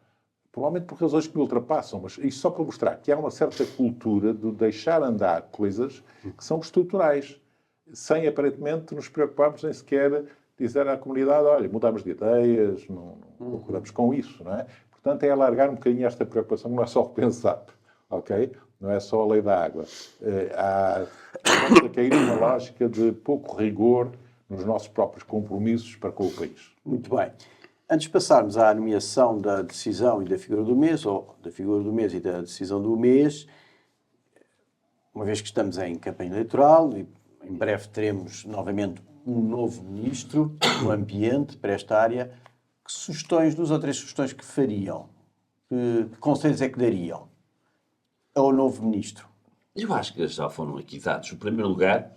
Provavelmente por razões que me ultrapassam, mas isso só para mostrar que há uma certa cultura de deixar andar coisas que são estruturais, sem aparentemente nos preocuparmos em sequer dizer à comunidade, olha, mudamos de ideias, não concordamos com isso, não é? Portanto, é alargar um bocadinho esta preocupação, não é só repensar, ok? Não é só a lei da água. Estamos a cair numa lógica de pouco rigor nos nossos próprios compromissos para com o país. Muito bem. Antes de passarmos à nomeação da decisão e da figura do mês, ou da figura do mês e da decisão do mês, uma vez que estamos em campanha eleitoral e em breve teremos novamente um novo ministro do Ambiente para esta área, que sugestões, 2 ou 3 sugestões que fariam? Que conselhos é que dariam ao novo ministro? Eu acho que já foram aqui dados. Em primeiro lugar,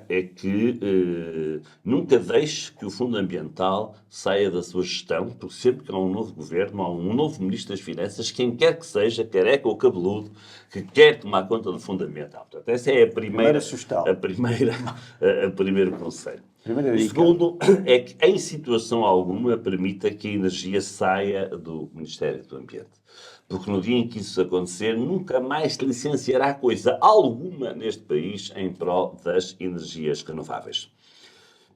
é que nunca deixe que o Fundo Ambiental saia da sua gestão, porque sempre que há um novo governo, há um novo Ministro das Finanças, quem quer que seja, careca ou cabeludo, que quer tomar conta do Fundo Ambiental. Portanto, essa é a primeira sugestão. A primeiro conselho. Primeira O dica. segundo é que, em situação alguma, permita que a energia saia do Ministério do Ambiente. Porque no dia em que isso acontecer, nunca mais se licenciará coisa alguma neste país em prol das energias renováveis.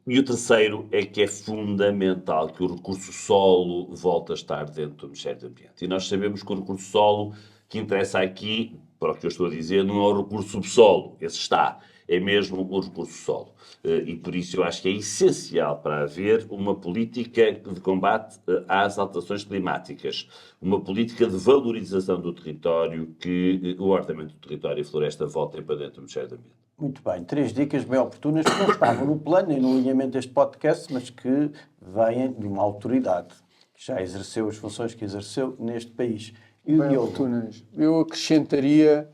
E o terceiro é que é fundamental que o recurso solo volte a estar dentro do Ministério do Ambiente. E nós sabemos que o recurso solo que interessa aqui, para o que eu estou a dizer, não é o recurso subsolo, esse está, é mesmo o recurso solo. E por isso eu acho que é essencial para haver uma política de combate às alterações climáticas, uma política de valorização do território, que o ordenamento do território e a floresta voltem para dentro do Ministério do Ambiente. Muito bem. 3 dicas bem oportunas que não estavam no plano nem no alinhamento deste podcast, mas que vêm de uma autoridade que já exerceu as funções que exerceu neste país. E o Bem Diogo? oportunas. Eu acrescentaria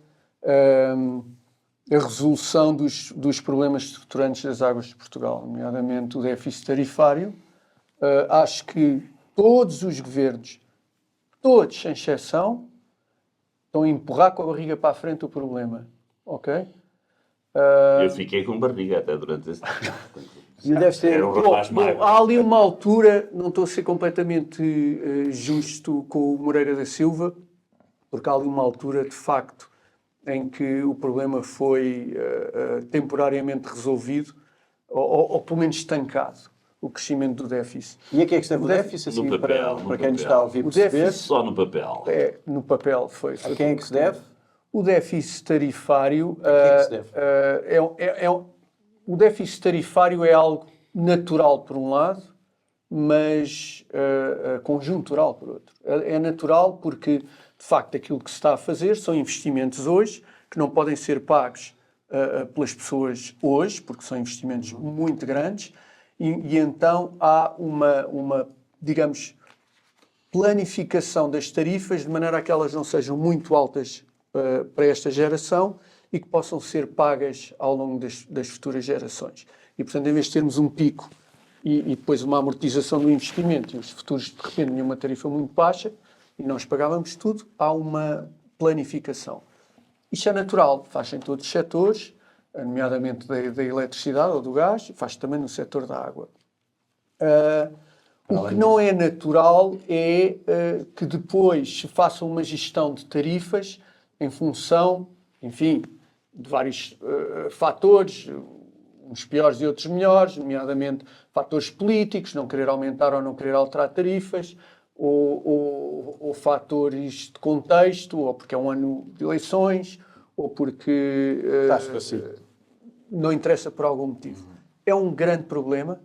a resolução dos problemas estruturantes das águas de Portugal, nomeadamente o déficit tarifário. Acho que todos os governos, todos sem exceção, estão a empurrar com a barriga para a frente o problema. Ok? Eu fiquei com barriga até durante esse tempo. E deve ser... Era um rapaz magro. Há ali uma altura, não estou a ser completamente justo com o Moreira da Silva, porque há ali uma altura, de facto, em que o problema foi temporariamente resolvido, ou pelo menos estancado, o crescimento do déficit. E a que é que se deve o déficit? No Assim, papel, para no quem nos papel. está a ouvir O perceber, déficit- Só no papel. No papel foi. a quem é que se deve? O déficit tarifário. A quem é que se deve? O déficit tarifário é algo natural, por um lado, mas conjuntural, por outro. É natural porque, de facto, aquilo que se está a fazer são investimentos hoje que não podem ser pagos pelas pessoas hoje, porque são investimentos muito grandes, e então há uma, digamos, planificação das tarifas de maneira a que elas não sejam muito altas para esta geração e que possam ser pagas ao longo das futuras gerações. E, portanto, em vez de termos um pico e depois uma amortização do investimento e os futuros, de repente, tinham uma tarifa muito baixa e nós pagávamos tudo, há uma planificação. Isto é natural, faz-se em todos os setores, nomeadamente da eletricidade ou do gás, faz-se também no setor da água. O que não é natural é que depois se faça uma gestão de tarifas em função, enfim, de vários fatores, uns piores e outros melhores, nomeadamente fatores políticos, não querer aumentar ou não querer alterar tarifas, ou fatores de contexto, ou porque é um ano de eleições, ou porque não interessa por algum motivo. É um grande problema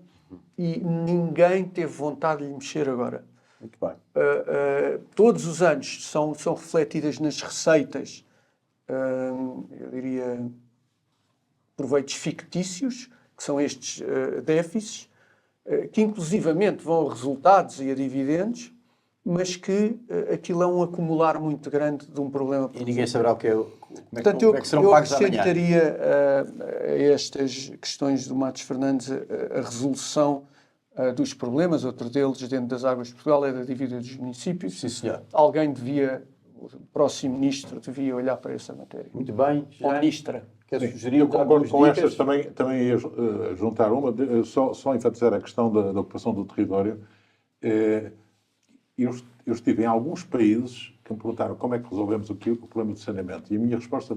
e ninguém teve vontade de lhe mexer agora. Muito bem. Todos os anos são refletidas nas receitas, eu diria, proveitos fictícios, que são estes déficits, que inclusivamente vão a resultados e a dividendos, mas que aquilo é um acumular muito grande de um problema. E ninguém saberá como Portanto, é que serão eu pagos amanhã. acrescentaria a estas questões do Matos Fernandes a resolução dos problemas. Outro deles, dentro das Águas de Portugal, é da dívida dos municípios. Sim, senhor. Alguém devia, o próximo ministro, devia olhar para essa matéria. Muito bem. Ou Já ministra. quer Sim, sugerir eu dar concordo duas com dicas? estas, também ia juntar uma, só enfatizar a questão da ocupação do território. Eu estive em alguns países que me perguntaram como é que resolvemos o problema de saneamento. E a minha resposta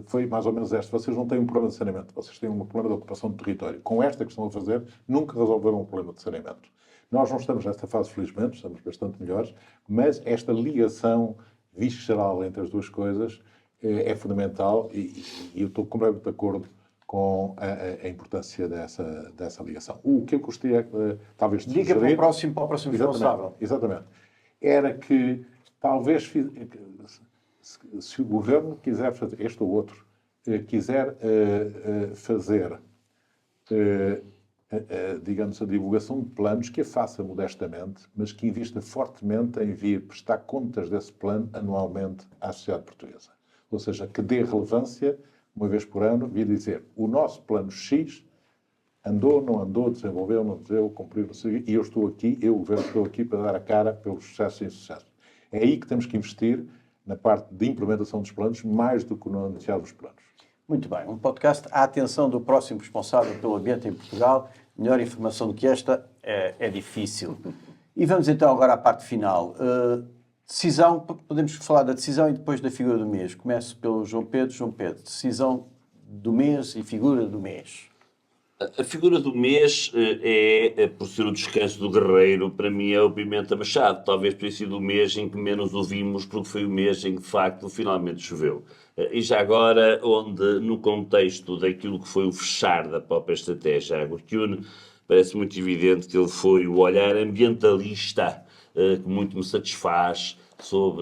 foi mais ou menos esta: vocês não têm um problema de saneamento, vocês têm um problema de ocupação de território. Com esta que estão a fazer, nunca resolveram um problema de saneamento. Nós não estamos nesta fase, felizmente, estamos bastante melhores, mas esta ligação visceral entre as duas coisas é fundamental e eu estou completamente de acordo com a importância dessa ligação. O que eu gostaria, talvez, de Dica sugerir... para o próximo responsável. Exatamente. Era que, talvez, se o governo quiser fazer, este ou outro, quiser fazer, digamos, a divulgação de planos, que a faça modestamente, mas que invista fortemente em vir prestar contas desse plano anualmente à sociedade portuguesa. Ou seja, que dê relevância, uma vez por ano, vir dizer o nosso plano X andou, não andou, desenvolveu, não desenvolveu, cumpriu, não sei, e eu estou aqui, eu, o governo, estou aqui para dar a cara pelos sucessos e insucessos. É aí que temos que investir, na parte de implementação dos planos, mais do que no anunciar dos planos. Muito bem. Um podcast à atenção do próximo responsável pelo ambiente em Portugal. Melhor informação do que esta é difícil. E vamos então agora à parte final. Decisão, podemos falar da decisão e depois da figura do mês. Começo pelo João Pedro. João Pedro, decisão do mês e figura do mês. A figura do mês por ser o descanso do guerreiro, para mim é o Pimenta Machado. Talvez tenha sido o mês em que menos o vimos, porque foi o mês em que, de facto, finalmente choveu. E já agora, onde, no contexto daquilo que foi o fechar da própria estratégia Água que Une, parece muito evidente que ele foi o olhar ambientalista que muito me satisfaz,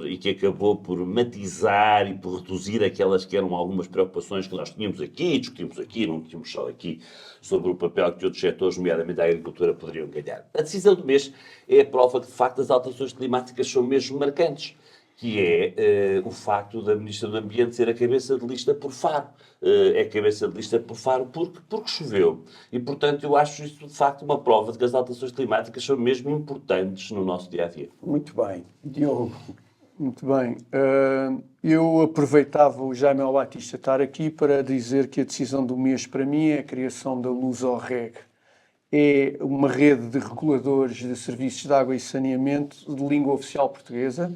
e que acabou por matizar e por reduzir aquelas que eram algumas preocupações que nós tínhamos aqui, discutimos aqui, não tínhamos só aqui, sobre o papel que outros setores, nomeadamente a agricultura, poderiam ganhar. A decisão do mês é a prova que, de facto, as alterações climáticas são mesmo marcantes, que é o facto da Ministra do Ambiente ser a cabeça de lista por Faro. É cabeça de lista por Faro porque choveu. E, portanto, eu acho isso, de facto, uma prova de que as alterações climáticas são mesmo importantes no nosso dia-a-dia. Muito bem. Diogo. Muito bem. Eu aproveitava o Jaime Batista estar aqui para dizer que a decisão do mês para mim é a criação da Lusorreg. É uma rede de reguladores de serviços de água e saneamento de língua oficial portuguesa,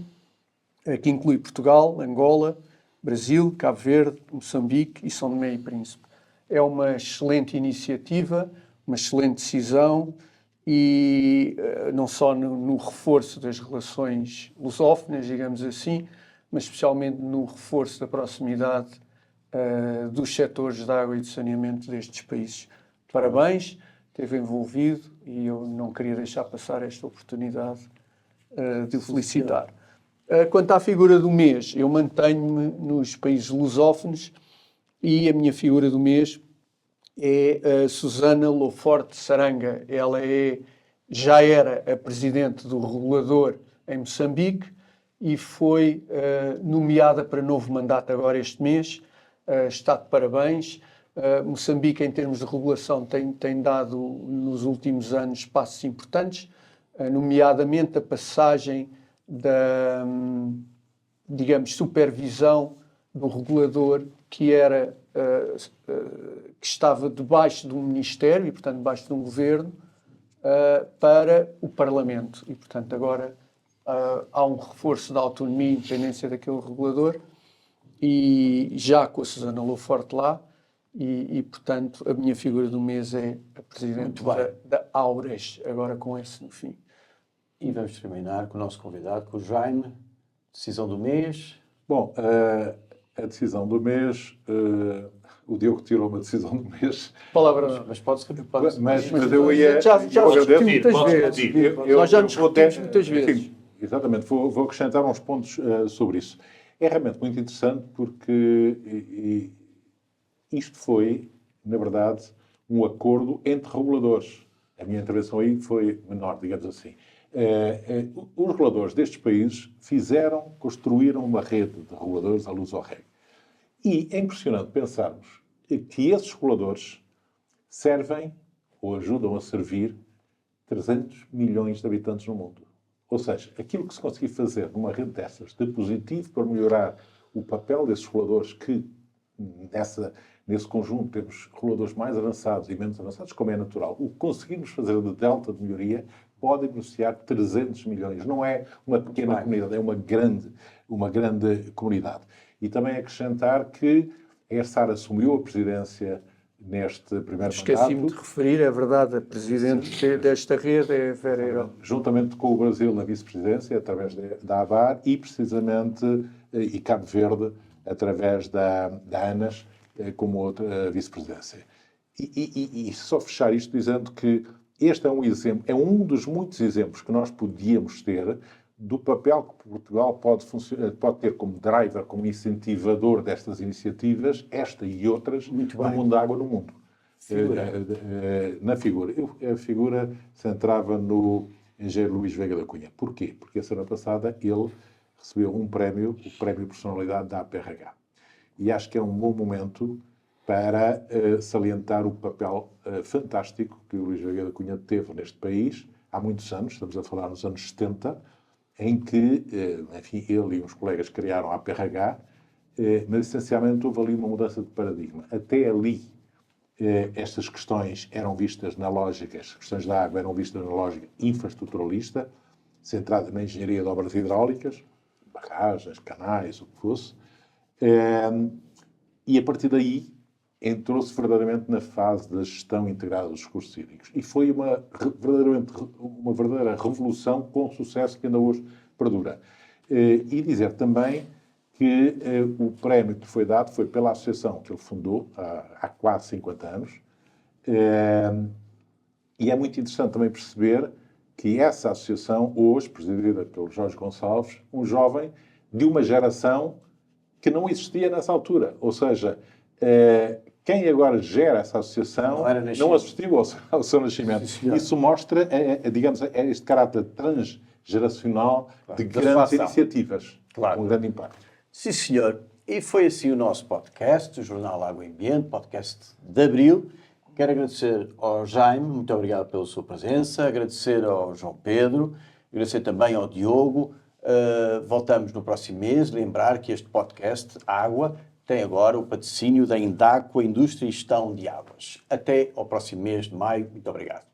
que inclui Portugal, Angola, Brasil, Cabo Verde, Moçambique e São Tomé e Príncipe. É uma excelente iniciativa, uma excelente decisão e não só no reforço das relações lusófonas, digamos assim, mas especialmente no reforço da proximidade dos setores de água e de saneamento destes países. Parabéns, esteve envolvido e eu não queria deixar passar esta oportunidade de o felicitar. Quanto à figura do mês, eu mantenho-me nos países lusófonos e a minha figura do mês é a Susana Loforte Saranga. Ela já era a presidente do regulador em Moçambique e foi nomeada para novo mandato agora este mês. Está de parabéns. Moçambique, em termos de regulação, tem dado nos últimos anos passos importantes, nomeadamente a passagem da, digamos, supervisão do regulador que estava debaixo de um ministério e, portanto, debaixo de um governo, para o Parlamento. E, portanto, agora há um reforço da autonomia e independência daquele regulador e já com a Susana Loforte lá e, portanto, a minha figura do mês é a presidente da Aures, agora com esse no fim. E vamos terminar com o nosso convidado, com o Jaime. Decisão do mês. Bom, a decisão do mês, o Diogo tirou uma decisão do mês. Palavra. Mas pode-se Mas eu ia... Já eu agradeço. muitas vezes. Nós já nos repetimos muitas vezes. Enfim, exatamente, vou acrescentar uns pontos sobre isso. É realmente muito interessante porque isto foi, na verdade, um acordo entre reguladores. A minha intervenção aí foi menor, digamos assim. Os reguladores destes países construíram uma rede de reguladores à luz ao reg. E é impressionante pensarmos que esses reguladores servem ou ajudam a servir 300 milhões de habitantes no mundo. Ou seja, aquilo que se conseguir fazer numa rede dessas de positivo para melhorar o papel desses reguladores, que nesse conjunto temos reguladores mais avançados e menos avançados, como é natural, o que conseguirmos fazer de delta de melhoria pode beneficiar 300 milhões. Não é uma pequena comunidade, é uma grande comunidade. E também acrescentar que a ERSAR assumiu a presidência neste primeiro mandato. Esqueci-me de referir, é verdade, a presidente desta rede é a Vera Heron. Juntamente com o Brasil na vice-presidência, através da ABAR, e precisamente e Cabo Verde, através da ANAS, como outra vice-presidência. E só fechar isto dizendo que este é um exemplo, é um dos muitos exemplos que nós podíamos ter do papel que Portugal pode ter como driver, como incentivador destas iniciativas, esta e outras, no mundo da água no mundo. Na figura. A figura centrava no engenheiro Luís Veiga da Cunha. Porquê? Porque a semana passada ele recebeu um prémio, o Prémio Personalidade da APRH. E acho que é um bom momento para salientar o papel fantástico que o Luís Veiga da Cunha teve neste país há muitos anos, estamos a falar nos anos 70, em que, enfim, ele e uns colegas criaram a APRH, mas essencialmente houve ali uma mudança de paradigma. Até ali, estas questões eram vistas na lógica, as questões da água eram vistas na lógica infraestruturalista, centrada na engenharia de obras hidráulicas, barragens, canais, o que fosse, e a partir daí entrou-se verdadeiramente na fase da gestão integrada dos recursos hídricos. E foi uma verdadeira revolução com sucesso que ainda hoje perdura. E dizer também que o prémio que foi dado foi pela associação que ele fundou há quase 50 anos. E é muito interessante também perceber que essa associação, hoje presidida pelo Jorge Gonçalves, um jovem de uma geração que não existia nessa altura. Ou seja, quem agora gera essa associação não assistiu ao seu nascimento. Isso mostra, digamos, este caráter transgeracional de grandes iniciativas, com um grande impacto. Sim, senhor. E foi assim o nosso podcast, o Jornal Água e Ambiente, podcast de Abril. Quero agradecer ao Jaime, muito obrigado pela sua presença, agradecer ao João Pedro, agradecer também ao Diogo. Voltamos no próximo mês. Lembrar que este podcast, Água, tem agora o patrocínio da Indaco, a Indústria e Gestão de Águas. Até ao próximo mês de maio. Muito obrigado.